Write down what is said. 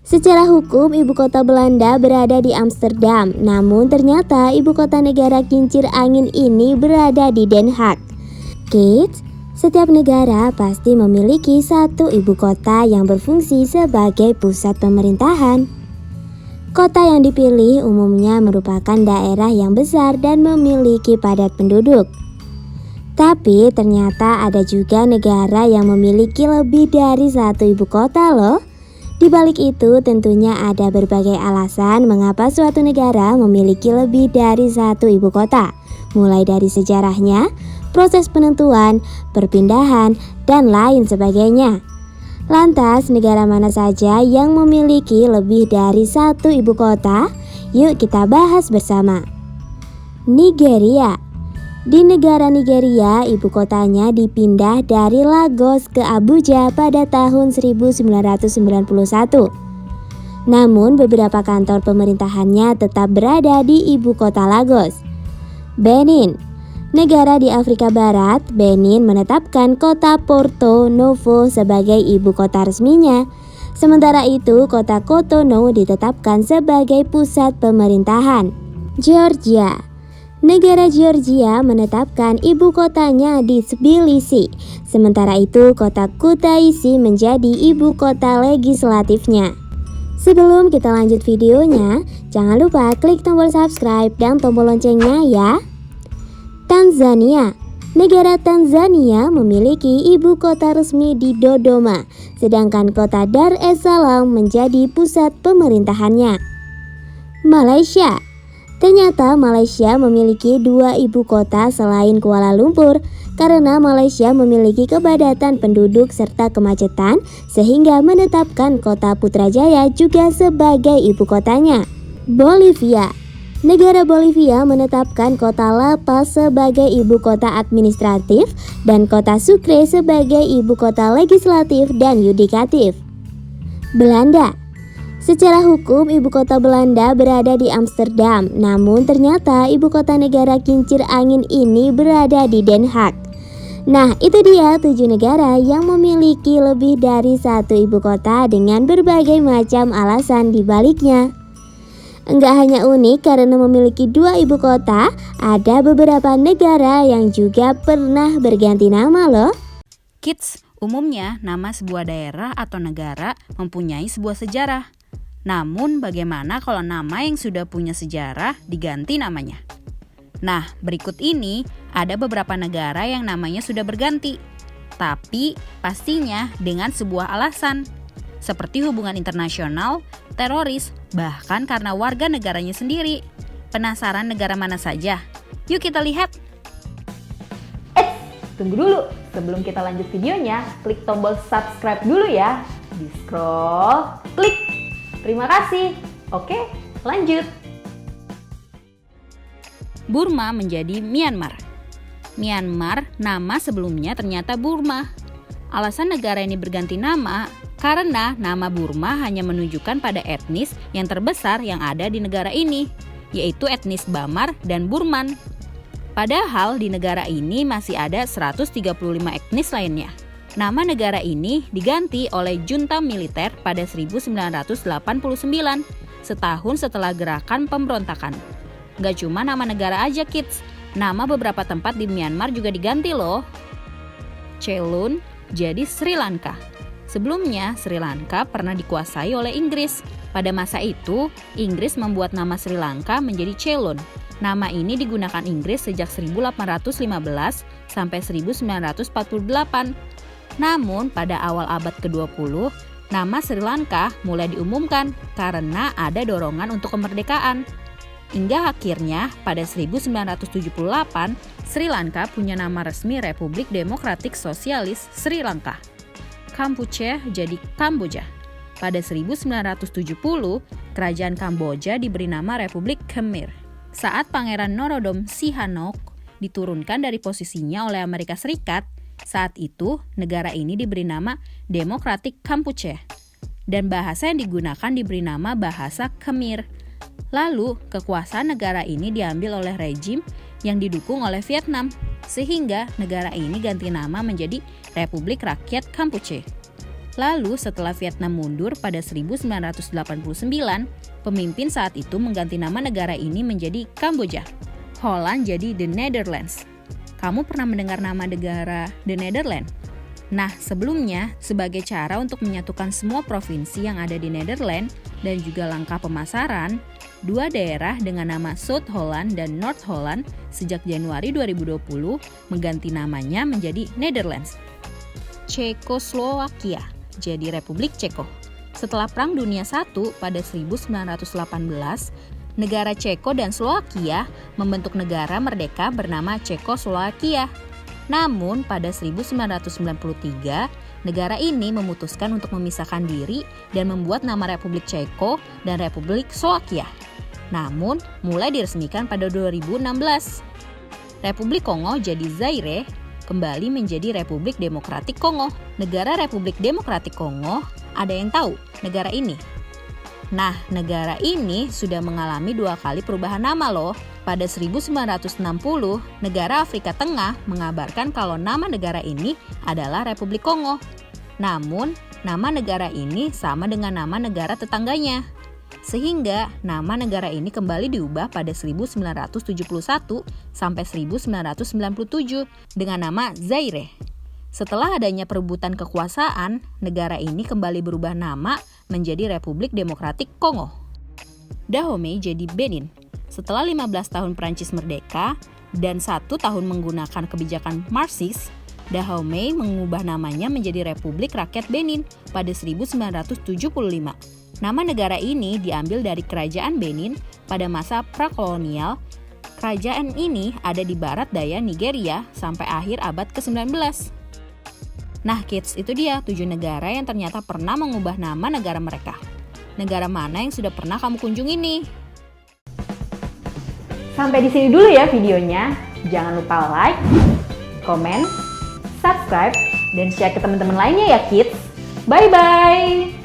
Secara hukum, ibu kota Belanda berada di Amsterdam, namun ternyata ibu kota negara kincir angin ini berada di Den Haag. Kids, setiap negara pasti memiliki satu ibu kota yang berfungsi sebagai pusat pemerintahan. Kota yang dipilih umumnya merupakan daerah yang besar dan memiliki padat penduduk. Tapi ternyata ada juga negara yang memiliki lebih dari satu ibu kota loh. Di balik itu tentunya ada berbagai alasan mengapa suatu negara memiliki lebih dari satu ibu kota, mulai dari sejarahnya, proses penentuan, perpindahan, dan lain sebagainya. Lantas, negara mana saja yang memiliki lebih dari satu ibu kota? Yuk kita bahas bersama. Nigeria. Di negara Nigeria, ibu kotanya dipindah dari Lagos ke Abuja pada tahun 1991. Namun, beberapa kantor pemerintahannya tetap berada di ibu kota Lagos. Benin. Negara di Afrika Barat, Benin menetapkan kota Porto Novo sebagai ibu kota resminya. Sementara itu, kota Cotonou ditetapkan sebagai pusat pemerintahan. Georgia. Negara Georgia menetapkan ibu kotanya di Tbilisi. Sementara itu, kota Kutaisi menjadi ibu kota legislatifnya. Sebelum kita lanjut videonya, jangan lupa klik tombol subscribe dan tombol loncengnya ya. Tanzania. Negara Tanzania memiliki ibu kota resmi di Dodoma, sedangkan kota Dar es Salaam menjadi pusat pemerintahannya. Malaysia. Ternyata Malaysia memiliki dua ibu kota selain Kuala Lumpur, karena Malaysia memiliki kepadatan penduduk serta kemacetan sehingga menetapkan kota Putrajaya juga sebagai ibu kotanya. Bolivia. Negara Bolivia menetapkan kota La Paz sebagai ibu kota administratif dan kota Sucre sebagai ibu kota legislatif dan yudikatif. Belanda. Secara hukum, ibu kota Belanda berada di Amsterdam, namun ternyata ibu kota negara kincir angin ini berada di Den Haag. Nah, itu dia 7 negara yang memiliki lebih dari satu ibu kota dengan berbagai macam alasan di baliknya. Enggak hanya unik karena memiliki 2 ibu kota, ada beberapa negara yang juga pernah berganti nama loh. Kids, umumnya nama sebuah daerah atau negara mempunyai sebuah sejarah. Namun bagaimana kalau nama yang sudah punya sejarah diganti namanya? Nah, berikut ini ada beberapa negara yang namanya sudah berganti. Tapi pastinya dengan sebuah alasan. Seperti hubungan internasional, teroris, bahkan karena warga negaranya sendiri. Penasaran negara mana saja? Yuk kita lihat. Tunggu dulu, sebelum kita lanjut videonya, klik tombol subscribe dulu ya. Di scroll, klik. Terima kasih. Oke, lanjut. Burma menjadi Myanmar. Myanmar nama sebelumnya ternyata Burma. Alasan negara ini berganti nama karena nama Burma hanya menunjukkan pada etnis yang terbesar yang ada di negara ini, yaitu etnis Bamar dan Burman. Padahal di negara ini masih ada 135 etnis lainnya. Nama negara ini diganti oleh junta militer pada 1989, setahun setelah gerakan pemberontakan. Gak cuma nama negara aja kids, nama beberapa tempat di Myanmar juga diganti loh. Ceylon jadi Sri Lanka. Sebelumnya Sri Lanka pernah dikuasai oleh Inggris. Pada masa itu, Inggris membuat nama Sri Lanka menjadi Ceylon. Nama ini digunakan Inggris sejak 1815 sampai 1948. Namun pada awal abad ke-20, nama Sri Lanka mulai diumumkan karena ada dorongan untuk kemerdekaan. Hingga akhirnya pada 1978, Sri Lanka punya nama resmi Republik Demokratik Sosialis Sri Lanka. Kampuchea jadi Kamboja. Pada 1970, kerajaan Kamboja diberi nama Republik Khmer. Saat Pangeran Norodom Sihanouk diturunkan dari posisinya oleh Amerika Serikat, saat itu, negara ini diberi nama Demokratik Kampuchea dan bahasa yang digunakan diberi nama bahasa Khmer. Lalu, kekuasaan negara ini diambil oleh rejim yang didukung oleh Vietnam, sehingga negara ini ganti nama menjadi Republik Rakyat Kampuchea. Lalu setelah Vietnam mundur pada 1989, pemimpin saat itu mengganti nama negara ini menjadi Kamboja. Holland jadi The Netherlands. Kamu pernah mendengar nama negara The Netherlands? Nah, sebelumnya, sebagai cara untuk menyatukan semua provinsi yang ada di Netherlands dan juga langkah pemasaran, dua daerah dengan nama South Holland dan North Holland sejak Januari 2020 mengganti namanya menjadi Netherlands. Cekoslowakia jadi Republik Ceko. Setelah Perang Dunia I pada 1918, negara Ceko dan Slowakia membentuk negara merdeka bernama Cekoslowakia. Namun pada 1993, negara ini memutuskan untuk memisahkan diri dan membuat nama Republik Ceko dan Republik Slowakia. Namun, mulai diresmikan pada 2016. Republik Kongo jadi Zaire, kembali menjadi Republik Demokratik Kongo. Negara Republik Demokratik Kongo, ada yang tahu negara ini? Nah, negara ini sudah mengalami 2 kali perubahan nama loh. Pada 1960, negara Afrika Tengah mengabarkan kalau nama negara ini adalah Republik Kongo. Namun, nama negara ini sama dengan nama negara tetangganya. Sehingga nama negara ini kembali diubah pada 1971 sampai 1997 dengan nama Zaire. Setelah adanya perebutan kekuasaan, negara ini kembali berubah nama menjadi Republik Demokratik Kongo. Dahomey jadi Benin. Setelah 15 tahun Prancis merdeka dan 1 tahun menggunakan kebijakan Marxist, Dahomey mengubah namanya menjadi Republik Rakyat Benin pada 1975. Nama negara ini diambil dari Kerajaan Benin pada masa prakolonial. Kerajaan ini ada di barat daya Nigeria sampai akhir abad ke-19. Nah kids, itu dia 7 negara yang ternyata pernah mengubah nama negara mereka. Negara mana yang sudah pernah kamu kunjungi nih? Sampai di sini dulu ya videonya. Jangan lupa like, komen, subscribe, dan share ke teman-teman lainnya ya kids. Bye-bye!